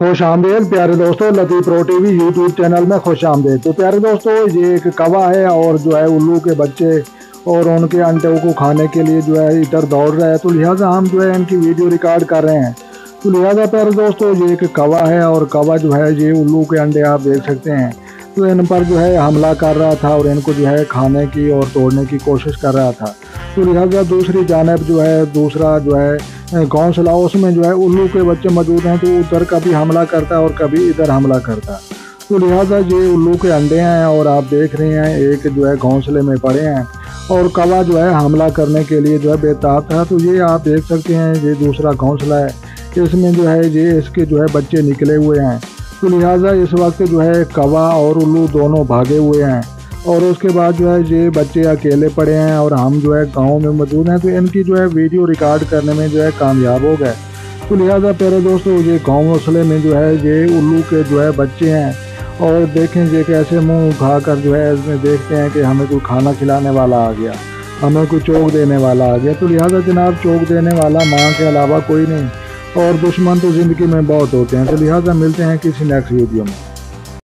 खुश आमदेद प्यारे दोस्तों, लतीफ़ प्रो टीवी यूट्यूब चैनल में खुश आमदेद। तो प्यारे दोस्तों, ये एक कौवा है और जो है उल्लू के बच्चे और उनके अंडों को खाने के लिए जो है इधर दौड़ रहा है। तो लिहाजा हम जो है इनकी वीडियो रिकॉर्ड कर रहे हैं। तो लिहाजा प्यारे दोस्तों, ये एक कौवा है और कौवा जो है ये उल्लू के अंडे आप देख सकते हैं। तो इन पर जो है हमला कर रहा था और इनको जो है खाने की और तोड़ने की कोशिश कर रहा था। तो लिहाजा दूसरी जानब जो है दूसरा जो है घोंसला, उसमें जो है उल्लू के बच्चे मौजूद हैं। तो उधर कभी हमला करता है और कभी इधर हमला करता है। तो लिहाजा ये उल्लू के अंडे हैं और आप देख रहे हैं एक जो है घोंसले में पड़े हैं और कौवा जो है हमला करने के लिए जो है बेताब था। तो ये आप देख सकते हैं ये दूसरा घोंसला है, इसमें जो है ये इसके जो है बच्चे निकले हुए हैं। तो लिहाजा इस वक्त जो है कौवा और उल्लू दोनों भागे हुए हैं और उसके बाद जो है ये बच्चे अकेले पड़े हैं और हम जो है गांव में मौजूद हैं। तो इनकी जो है वीडियो रिकॉर्ड करने में जो है कामयाब हो गए। तो लिहाजा प्यारे दोस्तों, ये घोंसले में जो है ये उल्लू के जो है बच्चे हैं और देखें ये कैसे मुंह उठा कर जो है इसमें देखते हैं कि हमें कोई खाना खिलाने वाला आ गया, हमें कोई चोग देने वाला आ गया। तो लिहाजा जनाब, चोग देने वाला माँ के अलावा कोई नहीं और दुश्मन तो ज़िंदगी में बहुत होते हैं। तो लिहाजा मिलते हैं किसी नेक्स्ट वीडियो में।